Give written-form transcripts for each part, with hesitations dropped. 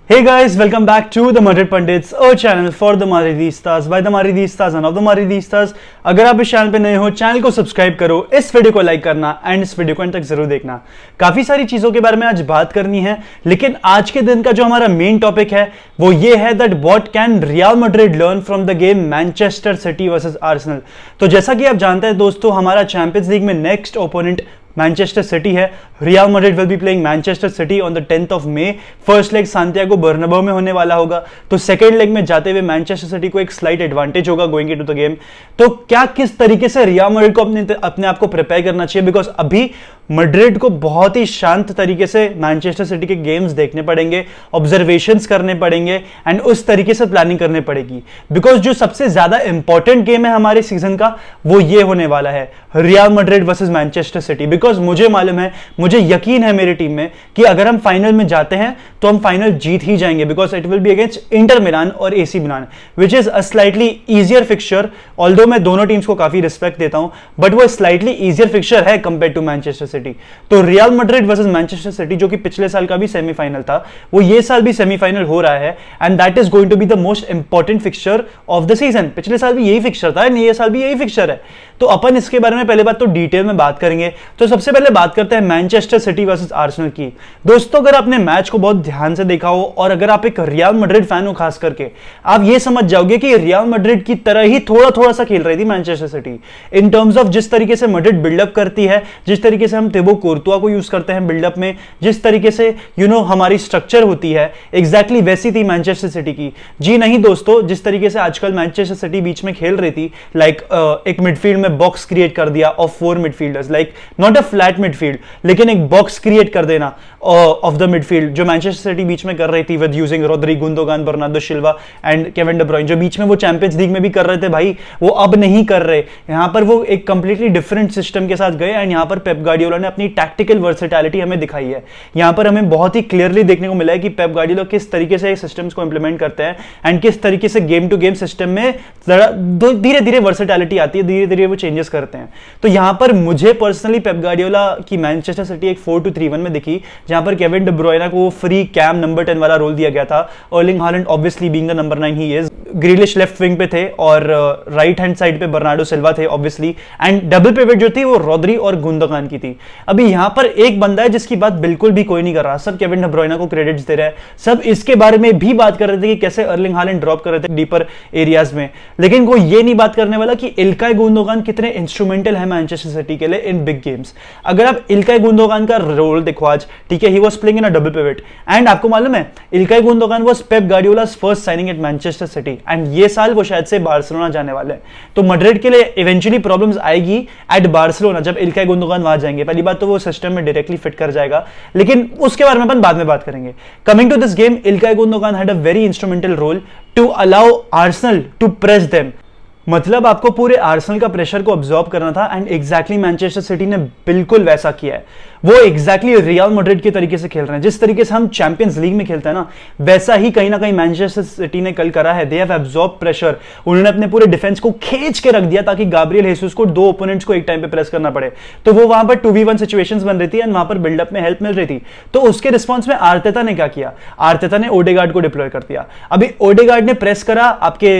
Hey guys, welcome back to the Madrid Pundits, a channel for the Madridistas by the Madridistas and of the Madridistas। अगर आप इस channel पे नए हो, channel को subscribe करो, इस वीडियो को लाइक करना एंड इस वीडियो को अंत तक जरूर देखना। काफी सारी चीजों के बारे में आज बात करनी है, लेकिन आज के दिन का जो हमारा मेन टॉपिक है वो ये है that what can real Madrid learn from the game Manchester city versus Arsenal. तो जैसा कि आप जानते हैं दोस्तों, हमारा चैंपियंस लीग में नेक्स्ट ओपोनेंट मैनचेस्टर सिटी है। Real Madrid will be playing Manchester city on the 10th of May। First leg Santiago Bernabeu में होने वाला होगा, तो सेकंड लेग में जाते हुए मैनचेस्टर सिटी को एक स्लाइट एडवांटेज होगा गोइंग इनटू द गेम। तो क्या किस तरीके से रियल मैड्रिड को अपने आप को प्रिपेयर करना चाहिए, बिकॉज अभी मैड्रिड को बहुत ही शांत तरीके से मैनचेस्टर सिटी के गेम्स देखने पड़ेंगे, ऑब्जर्वेशंस करने पड़ेंगे एंड उस तरीके से प्लानिंग करनी पड़ेगी। बिकॉज जो सबसे ज्यादा इंपॉर्टेंट गेम है हमारे सीजन का वो ये होने वाला है, real Madrid versus Manchester city. Because मुझे मालूम है, मुझे यकीन है मेरी टीम में कि अगर हम फाइनल में जाते हैं तो हम फाइनल जीत ही जाएंगे, because it will be against Inter Milan और AC Milan which is a slightly easier fixture. Although मैं दोनों टीम्स को काफी रिस्पेक्ट देता हूं, बट वो स्लाइटली इजियर फिक्सचर है कंपेयर टू मैनचेस्टर सिटी। तो real Madrid versus Manchester city, जो कि पिछले साल का भी सेमीफाइनल था, वो ये साल भी सेमीफाइनल हो रहा है and that is going to be the most important fixture of the season. पिछले साल भी यही फिक्सचर था एंड ये साल भी यही फिक्सचर है। तो अपन इसके बारे में पहले बात तो डिटेल में बात करेंगे। तो सबसे पहले बात करते हैं मैनचेस्टर सिटी वर्सेस आर्सेनल की। दोस्तों, अगर आपने मैच को बहुत ध्यान से देखा हो और अगर आप एक रियल मैड्रिड फैन हो खास करके, आप ये समझ जाओगे कि रियल मैड्रिड की तरह ही थोड़ा सा खेल रही थी Manchester city in terms of जिस तरीके से मैड्रिड बिल्डअप करती है, जिस तरीके से हम थिबो कोर्तुआ को यूज करते हैं बिल्डअप में, जिस तरीके से हमारी स्ट्रक्चर होती है, एग्जैक्टली वैसी थी मैनचेस्टर सिटी की। जी नहीं दोस्तों, जिस तरीके से आजकल मैनचेस्टर सिटी बीच में खेल रही थी, लाइक एक मिडफील्ड में बॉक्स क्रिएट कर दिया of 4 midfielders, like not a flat midfield लेकिन एक बॉक्स क्रिएट कर देना ऑफ द मिडफील्ड, जो मैनचेस्टर सिटी बीच में कर रही थी with using Rodri, Gundogan, Bernardo Silva and Kevin De Bruyne, जो बीच में वो चैंपियंस लीग में भी कर रहे थे भाई, वो अब नहीं कर रहे। यहां पर वो एक कंप्लीटली डिफरेंट सिस्टम के साथ गए एंड यहां पर पेप गार्डियोला ने अपनी टैक्टिकल वर्सेटैलिटी हमें दिखाई है। यहां पर हमें बहुत ही क्लियरली देखने को मिला है कि पेप गार्डियोला किस तरीके से सिस्टम्स को इंप्लीमेंट करते हैं एंड किस तरीके से गेम टू गेम सिस्टम में धीरे धीरे वर्सेटैलिटी आती है, धीरे धीरे वो चेंजेस करते हैं। तो यहां पर मुझे पर्सनली पेप गार्डियोला की मैनचेस्टर सिटी एक 4-2-3-1 में दिखी, जहां पर केविन डी ब्रुयने को फ्री कैम नंबर 10 वाला रोल दिया गया था। Erling Haaland obviously being the number 9 he is, ग्रिलिश left wing पे थे और राइट हैंड साइड पे बर्नार्डो सिल्वा थे ऑब्वियसली, एंड डबल पिवट जो थी वो रोड्री और गुंदोगान की थी। अभी यहां पर एक बंदा है जिसकी बात बिल्कुल भी कोई नहीं कर रहा, सब केविन डी ब्रुयने को क्रेडिट्स दे रहे हैं, सब इसके बारे में भी बात कर रहे थे कि कैसे अर्लिंग हालैंड ड्रॉप कर रहे थे डीपर एरियाज में, लेकिन कोई ये नहीं बात करने वाला कि इल्काई गुंदोगान कितने इंस्ट्रूमेंटल है मैनचेस्टर सिटी के लिए इन बिग गेम्स। अगर आप इल्काई गुंदोगान का रोल देखो आज, ठीक है, he was playing in a double pivot and आपको मालूम है Ilkay Gundogan was Pep Guardiola's first signing at Manchester City and ये साल वो शायद से बार्सिलोना जाने वाले हैं। तो मैड्रिड के लिए इवेंचुअली प्रॉब्लम्स आएगी एट बार्सिलोना जब इल्काई गुंदोगान वहां जाएंगे। पहली बात तो वो सिस्टम में डायरेक्टली फिट कर जाएगा, लेकिन उसके बारे में अपन बाद में बात करेंगे। Coming to this game, Ilkay Gundogan had a very instrumental role to allow Arsenal to press them. मतलब आपको पूरे आर्सेनल का प्रेशर को ऑब्जॉर्व करना था एंड एग्जैक्टली मैनचेस्टर सिटी ने बिल्कुल वैसा किया है। वो एग्जैक्टली रियल मैड्रिड के तरीके से खेल रहे हैं, जिस तरीके से हम चैंपियंस लीग में खेलते हैं ना, वैसा ही कहीं ना कहीं मैनचेस्टर सिटी ने कल करा है। दे हैव एब्जॉर्ब प्रेशर, उन्होंने अपने पूरे डिफेंस को खींच के रख दिया ताकि गाब्रियल हेसुस को 2 ओपोनेंट्स को एक टाइम पे प्रेस करना पड़े। तो वो वहां पर 2v1 सिचुएशंस बन रही थी एंड वहां पर बिल्डअप में हेल्प मिल रही थी। तो उसके रिस्पॉन्स में आर्टेटा ने क्या किया, आर्टेटा ने ओडेगार्ड को डिप्लॉय कर दिया। अभी ओडेगार्ड ने प्रेस करा आपके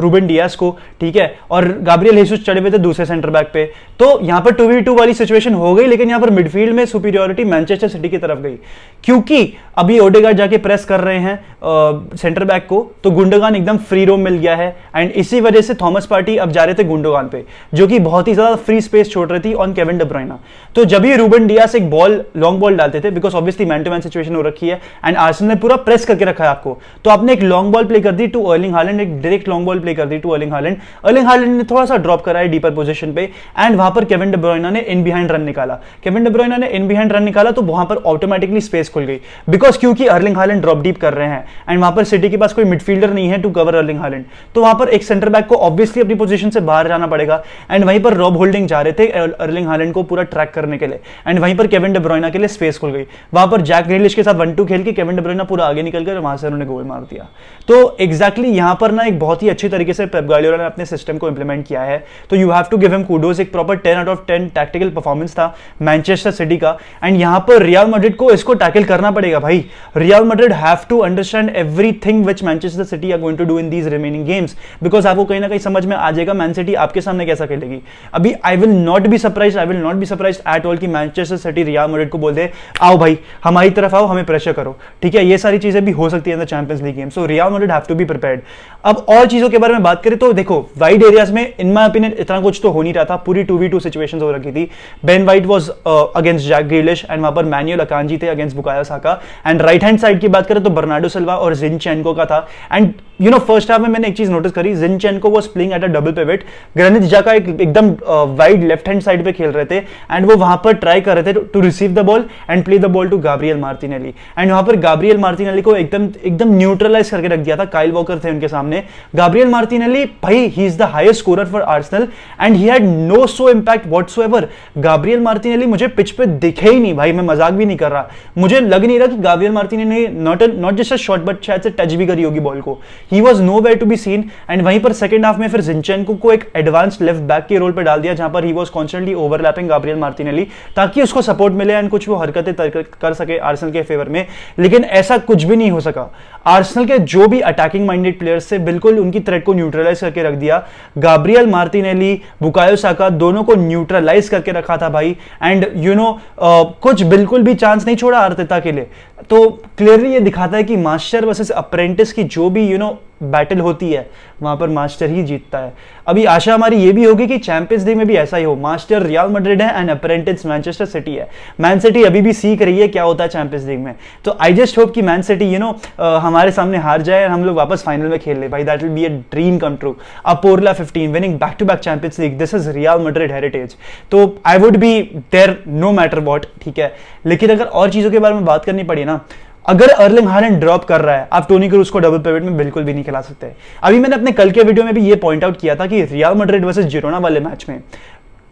रूबेन डियास को, ठीक है, और गाब्रियल हेसुस चढ़े हुए थे दूसरे सेंटर बैक पे, तो यहां पर 2v2 वाली सिचुएशन हो गई, लेकिन यहां पर मिडफील्ड में सुपीरियरिटी मैनचेस्टर सिटी की तरफ गई, क्योंकि अभी ओडेगार्ड जाके प्रेस कर रहे हैं सेंटर बैक को, तो गुंडोगान एकदम फ्री रोम मिल गया है एंड इसी वजह से थॉमस पार्टी अब जा रहे थे गुंडोगान पे, जो कि बहुत ही ज्यादा फ्री स्पेस छोड़ रही थी ऑन केविन डी ब्रुयने। तो जब ये रूबेन डियास एक लॉन्ग बॉल डालते थे, because obviously man to man situation हो रखी है एंड आर्सेनल ने पूरा प्रेस करके रखा है आपको, तो आपने एक लॉन्ग बॉल प्ले कर दी टू अर्लिंग हालैंड, एक डायरेक्ट लॉन्ग बॉल प्ले कर दी to Erling Haaland. Erling Haaland ने थोड़ा सा ड्रॉप करा है डीपर पोजीशन पे एंड वहां पर केविन डी ब्रुयने ने इन बिहाइंड रन निकाला। केविन डी ब्रुयने ने इन बिहाइंड रन निकाला तो वहां पर ऑटोमेटिकली स्पेस खुल गई, बिकॉज क्योंकि अर्लिंग हालैंड ड्रॉप डीप कर रहे हैं एंड वहां पर सिटी के पास कोई मिडफील्डर नहीं है टू कवर अर्लिंग हालैंड, तो वहां पर एक सेंटर बैक को ऑब्वियसली अपनी पोजीशन से बाहर जाना पड़ेगा। एंड वहीं पर रॉब होल्डिंग जा रहे थे अर्लिंग हालैंड को पूरा ट्रैक करने के लिए, एंड वहीं पर केविन डी ब्रुयना के लिए स्पेस खुल गई। वहां पर जैक ग्रीलिश के साथ 1-2 खेल के केविन डी ब्रुयना पूरा आगे निकल कर वहां से उन्होंने गोल मार दिया। तो एग्जैक्टली यहां पर ना एक बहुत ही अच्छी तरीके से पेप गार्डियोला ने अपने सिस्टम को इंप्लीमेंट किया है, तो you have to give him kudos. एक proper 10 out of 10 tactical performance था मैनचेस्टर सिटी का, एंड यहां पर रियल मैड्रिड को इसको टैकल करना पड़ेगा भाई। Real Madrid have to understand everything which Manchester City are going to do in these remaining games, because आपको कहीं ना कहीं समझ में आ जाएगा मैन सिटी आपके सामने कैसा खेलेगी। अभी I will not be surprised at all कि मैनचेस्टर सिटी रियल मैड्रिड को बोल दे आओ भाई हमारी तरफ आओ, हमें प्रेशर करो, ठीक है। ये सारी चीजें भी हो सकती है in the Champions League game, so Real Madrid have to be prepared. अब और चीजों के बारे में बात करें तो देखो वाइड एरियाज में इन माय ओपिनियन इतना कुछ तो हो नहीं रहा था, पूरी 2v2 सिचुएशंस हो रखी थी। Ben White was against Jack Grealish and वहां पर मैनुअल अकांजी थे against Bukayo Saka, and right hand side की बात करें तो बर्नार्डो सिल्वा और जिनचेंको का था। And you know first half में मैंने एक चीज नोटिस करी, जिनचेंको was playing at a double pivot, granite जाका एकदम वाइड लेफ्ट हैंड साइड पे खेल रहे थे, एंड वो वहां पर ट्राई कर रहे थे to receive the ball and play the ball to Gabriel Martinelli, and वहां पर गाब्रियल मार्टिनेली को एकदम न्यूट्रलाइज करके रख दिया था। काइल वॉकर थे उनके सामने। गाब्रियल मार्टिनेली भाई he is the highest scorer for Arsenal and he had no so impact whatsoever. Gabriel Martinelli मुझे पिच पे दिखे ही नहीं भाई, मैं मजाक भी नहीं कर रहा, मुझे लग नहीं रहा कि Gabriel Martinelli not just a shot but शायद से टच भी करी होगी बॉल को। He was nowhere to be seen, and वहीं पर सेकंड हाफ में फिर जिनचेंको को एक एडवांस लेफ्ट बैक के रोल पे डाल दिया जहां पर he was constantly overlapping Gabriel Martinelli ताकि उसको सपोर्ट मिले एंड कुछ वो हरकतें कर सके आर्सेनल के फेवर में, लेकिन ऐसा कुछ भी नहीं हो सका। आर्सेनल के जो भी अटैकिंग माइंडेड प्लेयर्स से बिल्कुल उनकी थ्रेट को न्यूट्रलाइज करके रख दिया। गाब्रियल मार्टिनेली, बुकायो साका दोनों को न्यूट्रलाइज करके रखा था भाई, एंड यू नो कुछ बिल्कुल भी चांस नहीं छोड़ा आर्टेटा के लिए। तो क्लियरली ये दिखाता है कि मास्टर वर्सेस अप्रेंटिस की जो भी यू नो बैटल होती है वहां पर मास्टर ही जीतता है। अभी आशा हमारी ये भी होगी कि चैंपियंस लीग में भी ऐसा ही हो, मास्टर रियल मैड्रिड है एंड अप्रेंटिस मैनचेस्टर सिटी है। मैन सिटी अभी भी सीख रही है क्या होता है चैंपियंस लीग में, तो आई जस्ट होप कि मैन सिटी यू नो हमारे सामने हार जाए और हम लोग वापस फाइनल में खेल ले भाई, that will be a dream come true. अब पोरला 15 winning back to back Champions League, this is Real Madrid heritage, तो I would be there no matter what, ठीक है। लेकिन अगर और चीजों के बारे में बात करनी पड़ी ना, अगर अर्लिंग हालैंड ड्रॉप कर रहा है आप टोनी क्रूज को डबल पिवट में बिल्कुल भी नहीं खिला सकते। अभी मैंने अपने कल के वीडियो में भी ये पॉइंट आउट किया था कि रियल मैड्रिड वर्सेस जिरोना वाले मैच में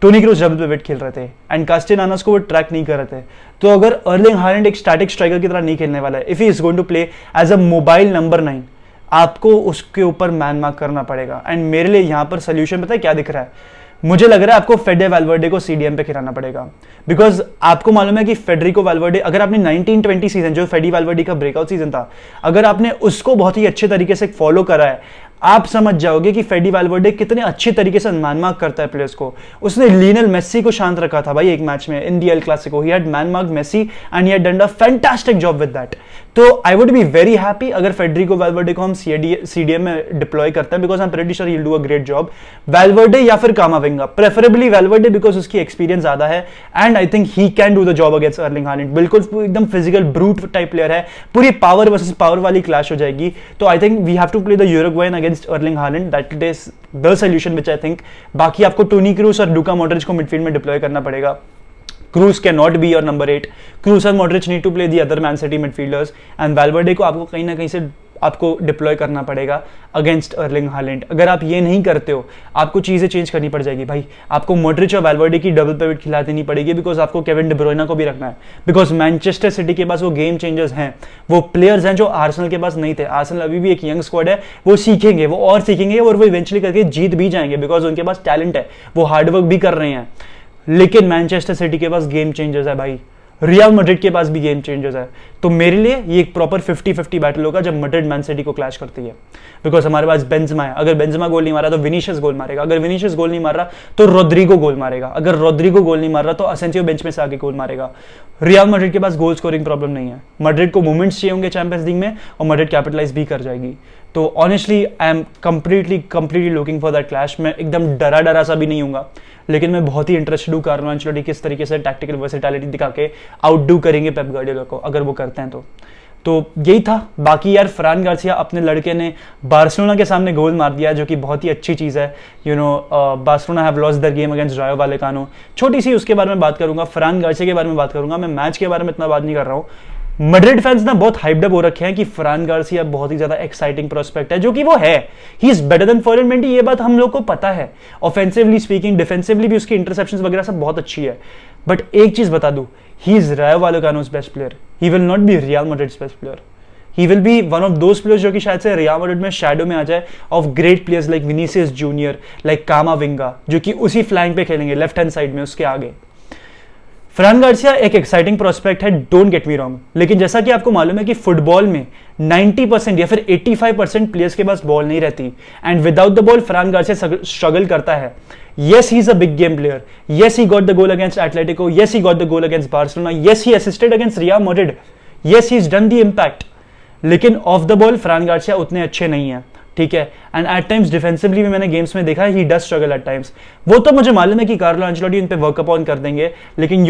टोनी क्रूज डबल पिवट खेल रहे थे एंड कास्टेलानोस को वो ट्रैक नहीं कर रहे थे। तो अगर अर्लिंग हालैंड एक स्टैटिक स्ट्राइकर की तरह नहीं खेलने वाला है, if he is going to play as a mobile number 9, आपको उसके ऊपर मैन मार्क करना पड़ेगा। एंड मेरे लिए यहां पर सोल्यूशन पता है क्या दिख रहा है, मुझे लग रहा है आपको फेडे वैल्वर्डे को सीडीएम पे खिलाना पड़ेगा, बिकॉज आपको मालूम है कि फेडरिको वैल्वर्डे, अगर आपने 1920 सीजन जो फेडी वैल्वर्डे का ब्रेकआउट सीजन था, अगर आपने उसको बहुत ही अच्छे तरीके से फॉलो करा है, आप समझ जाओगे कि फेडी वैल्वर्डे कितने अच्छे तरीके से मैन मार्क करता है प्लेयर्स को। उसने लियोनेल मेसी को शांत रखा था भाई एक मैच में in the El Clasico, he had man mark Messi and he had done a fantastic job with that. तो I would be very happy अगर फेडरिको वैल्वर्डे को हम सीडीएम में डिप्लॉय करते हैं, because I am pretty sure he will do a great job. Valverde या फिर Camavinga, preferably Valverde because उसकी एक्सपीरियंस ज्यादा है and I think he can do the job against Erling Holland. बिल्कुल एकदम फिजिकल ब्रूट टाइप प्लेयर है, पूरी power versus power वाली क्लैश हो जाएगी। तो I think we have to play the Uruguayan against Erling Haaland, that is the solution which I think. बाकी आपको टोनी क्रूज और लुका मॉड्रिच को मिडफील्ड में डिप्लॉय करना पड़ेगा। Cruz cannot be your number 8. Cruz and Modric need to play the other Man City midfielders and Valverde को आपको कहीं ना कहीं से आपको डिप्लॉय करना पड़ेगा अगेंस्ट अर्लिंग हालैंड। अगर आप ये नहीं करते हो आपको चीजें चेंज करनी पड़ जाएगी भाई, आपको मॉड्रिच और वैल्वर्डे की डबल पिवट खिला देनी पड़ेगी, बिकॉज आपको केविन डी ब्रुयना को भी रखना है, बिकॉज मैनचेस्टर सिटी के पास वो गेम चेंजर्स हैं, वो प्लेयर्स हैं जो आर्सेनल के पास नहीं थे। आर्सेनल अभी भी एक यंग स्क्वाड है, वो सीखेंगे, वो और सीखेंगे और वो इवेंचुअली करके जीत भी जाएंगे, बिकॉज उनके पास टैलेंट है, वो हार्डवर्क भी कर रहे हैं। लेकिन मैनचेस्टर सिटी के पास गेम चेंजर्स है भाई, रियल मैड्रिड के पास भी गेम चेंजर्स है। तो मेरे लिए ये एक प्रॉपर 50-50 बैटल होगा जब मैड्रिड मैन सिटी को क्लैश करती है, बिकॉज हमारे पास बेंजेमा है, अगर बेंजेमा गोल नहीं मारा तो विनीशियस गोल मारेगा, अगर विनीशियस गोल नहीं मार रहा तो रोड्रिगो गोल मारेगा, अगर रोड्रिगो गोल नहीं मार रहा तो असेंसियो बेंच में से आके गोल मारेगा। रियल मैड्रिड के पास गोल स्कोरिंग प्रॉब्लम नहीं है, मैड्रिड को मोमेंट्स चाहिए होंगे चैंपियंस लीग में और मैड्रिड कैपिटलाइज भी कर जाएगी। तो honestly I am completely looking for that clash. मैं एकदम डरा सा भी नहीं हूँ, लेकिन मैं बहुत ही इंटरेस्टेड हूँ कार्लो एंचेलोटी किस तरीके से टैक्टिकल वर्सेटिलिटी दिखा के आउटडू करेंगे पेप गार्डियोला को, अगर वो करते हैं तो यही था। बाकी यार फरान गार्सिया अपने लड़के ने बार्सिलोना के सामने गोल मार दिया, जो कि बहुत ही अच्छी चीज़ है। You know Barcelona have lost their game against रायो वैलेकानो। छोटी सी उसके बारे में बात करूंगा, फरान गार्सिया के बारे में बात करूंगा, मैं मैच के बारे में इतना बात नहीं कर रहा हूँ। मैड्रिड फैंस ना बहुत हाइप्ड अप हो रखे हैं कि फरहान गार्सिया बहुत ही ज्यादा एक्साइटिंग प्रोस्पेक्ट है, जो कि वो है। He is better than Ferland Mendy, ये बात हम लोग को पता है। ऑफेंसिवली स्पीकिंग, डिफेंसिवली भी उसकी इंटरसेप्शंस वगैरह सब बहुत अच्छी है। बट एक चीज बता दूं, he is Rayo Vallecano's best player, he will not be Real Madrid's best player. He will be one of those players जो कि शायद से रियल मैड्रिड में शैडो में आ जाए of great players like Vinicius junior, like कामाविंगा, जो कि उसी फ्लैंक पे खेलेंगे लेफ्ट हैंड साइड में उसके आगे। फरहान गार्सिया एक एक्साइटिंग प्रोस्पेक्ट है, डोंट गेट मी रॉन्ग, लेकिन जैसा कि आपको मालूम है कि फुटबॉल में 90% या फिर 85% प्लेयर्स के पास बॉल नहीं रहती, and without the ball Farhan Garcia struggle करता है। Yes, he is a big game player. Yes, he got the goal against Atletico. Yes, he got the goal against Barcelona. Yes, he assisted against Real Madrid. Yes, he's done the impact. लेकिन of the ball Farhan Garcia उतने अच्छे नहीं है, ठीक है। And eight times defensively भी मैंने games में देखा है, he does struggle at times. वो तो मुझे मालूम है कि कार्लो एंचेलोटी उन पे वर्कअप ऑन कर देंगे, लेकिन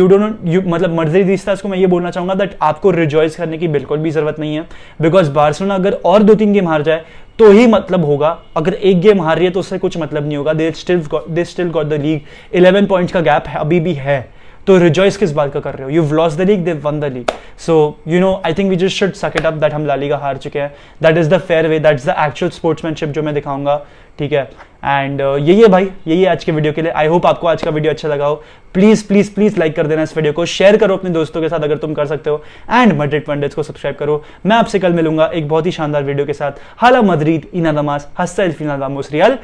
मतलब मैड्रिडिस्तास को मैं ये बोलना चाहूंगा दैट आपको रिजॉइस करने की बिल्कुल भी जरूरत नहीं है, बिकॉज बार्सिलोना अगर और 2-3 गेम हार जाए तो ही मतलब होगा। अगर एक गेम हार रही है तो उससे कुछ मतलब नहीं होगा। They still got the league, 11 points का गैप है, अभी भी है, तो रिजॉइस किस बात का कर रहे हो? You lost the league, they won the league. So you know, I think we just should suck it up that हम ला लीगा हार चुके हैं। That is the fair way, that's the actual sportsmanship जो मैं दिखाऊंगा, ठीक है। And यही है भाई, यही है आज के वीडियो के लिए। आई होप आपको आज का वीडियो अच्छा लगा हो। प्लीज प्लीज प्लीज लाइक कर देना इस वीडियो को, शेयर करो अपने दोस्तों के साथ अगर तुम कर सकते हो, एंड मैड्रिड पंडित्स को सब्सक्राइब करो। मैं आपसे कल मिलूंगा एक बहुत ही शानदार वीडियो के साथ। हाला मद्रिद, इना दमास, हस्ता एल फिनाल वामोस रियल।